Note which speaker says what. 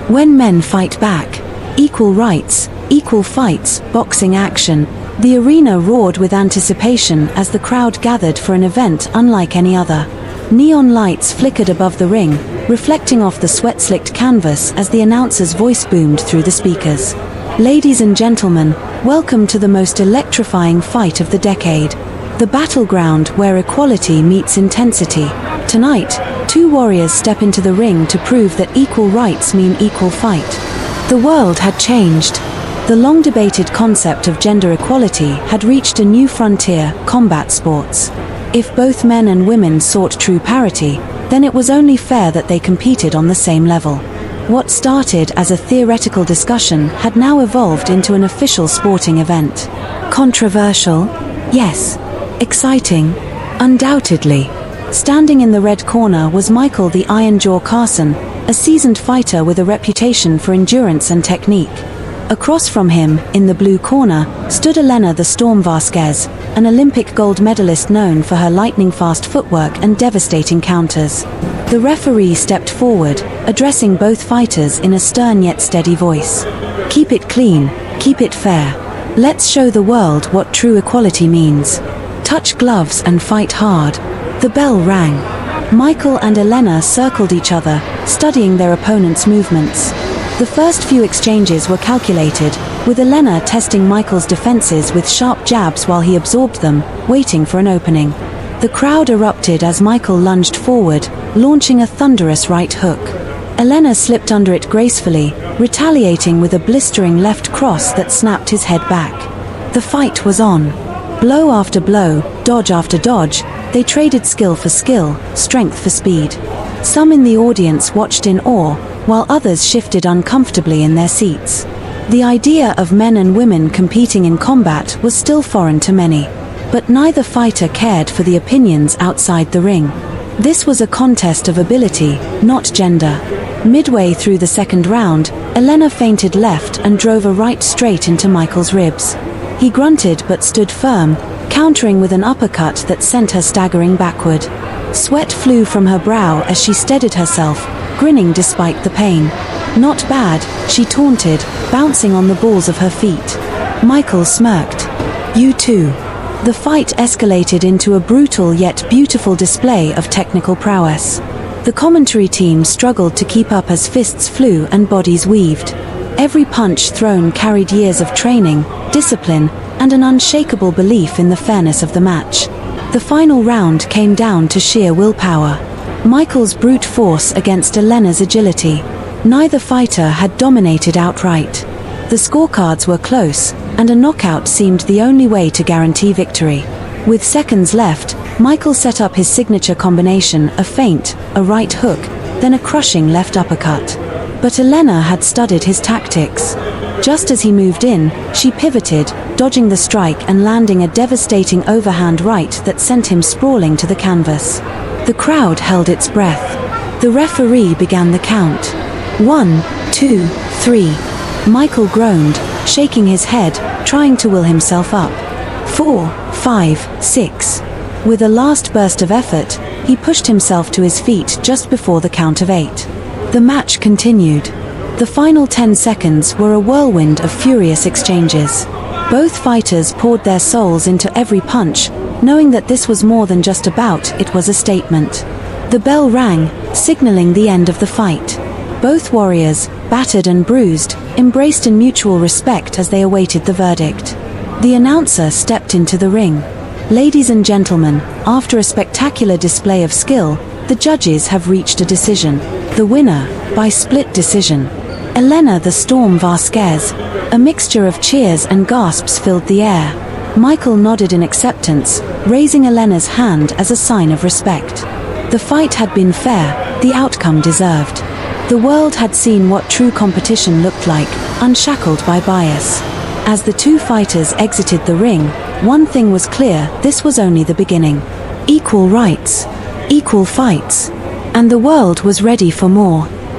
Speaker 1: When men fight back. Equal rights, equal fights, boxing action. The arena roared with anticipation as the crowd gathered for an event unlike any other. Neon lights flickered above the ring, reflecting off the sweat-slicked canvas as the announcer's voice boomed through the speakers. Ladies and gentlemen, welcome to the most electrifying fight of the decade. The battleground where equality meets intensity. Tonight, two warriors step into the ring to prove that equal rights mean equal fight. The world had changed. The long-debated concept of gender equality had reached a new frontier: combat sports. If both men and women sought true parity, then it was only fair that they competed on the same level. What started as a theoretical discussion had now evolved into an official sporting event. Controversial? Yes. Exciting? Undoubtedly. Standing in the red corner was Michael the Iron Jaw Carson, a seasoned fighter with a reputation for endurance and technique. Across from him, in the blue corner, stood Elena the Storm Vasquez, an Olympic gold medalist known for her lightning-fast footwork and devastating counters. The referee stepped forward, addressing both fighters in a stern yet steady voice. Keep it clean, keep it fair. Let's show the world what true equality means. Touch gloves and fight hard. The bell rang. Michael and Elena circled each other, studying their opponents' movements. The first few exchanges were calculated, with Elena testing Michael's defenses with sharp jabs while he absorbed them, waiting for an opening. The crowd erupted as Michael lunged forward, launching a thunderous right hook. Elena slipped under it gracefully, retaliating with a blistering left cross that snapped his head back. The fight was on. Blow after blow, dodge after dodge, they traded skill for skill, strength for speed. Some in the audience watched in awe, while others shifted uncomfortably in their seats. The idea of men and women competing in combat was still foreign to many. But neither fighter cared for the opinions outside the ring. This was a contest of ability, not gender. Midway through the second round, Elena feinted left and drove a right straight into Michael's ribs. He grunted but stood firm, countering with an uppercut that sent her staggering backward. Sweat flew from her brow as she steadied herself, grinning despite the pain. Not bad, she taunted, bouncing on the balls of her feet. Michael smirked. You too. The fight escalated into a brutal yet beautiful display of technical prowess. The commentary team struggled to keep up as fists flew and bodies weaved. Every punch thrown carried years of training, discipline, and an unshakable belief in the fairness of the match. The final round came down to sheer willpower. Michael's brute force against Elena's agility. Neither fighter had dominated outright. The scorecards were close, and a knockout seemed the only way to guarantee victory. With seconds left, Michael set up his signature combination: a feint, a right hook, then a crushing left uppercut. But Elena had studied his tactics. Just as he moved in, she pivoted, dodging the strike and landing a devastating overhand right that sent him sprawling to the canvas. The crowd held its breath. The referee began the count. 1, 2, 3. Michael groaned, shaking his head, trying to will himself up. 4, 5, 6. With a last burst of effort, he pushed himself to his feet just before the count of 8. The match continued. The final 10 seconds were a whirlwind of furious exchanges. Both fighters poured their souls into every punch, knowing that this was more than just a bout, it was a statement. The bell rang, signaling the end of the fight. Both warriors, battered and bruised, embraced in mutual respect as they awaited the verdict. The announcer stepped into the ring. Ladies and gentlemen, after a spectacular display of skill, the judges have reached a decision. The winner, by split decision, Elena the Storm Vasquez. A mixture of cheers and gasps filled the air. Michael nodded in acceptance, raising Elena's hand as a sign of respect. The fight had been fair, the outcome deserved. The world had seen what true competition looked like, unshackled by bias. As the two fighters exited the ring, one thing was clear: this was only the beginning. Equal rights, equal fights, and the world was ready for more.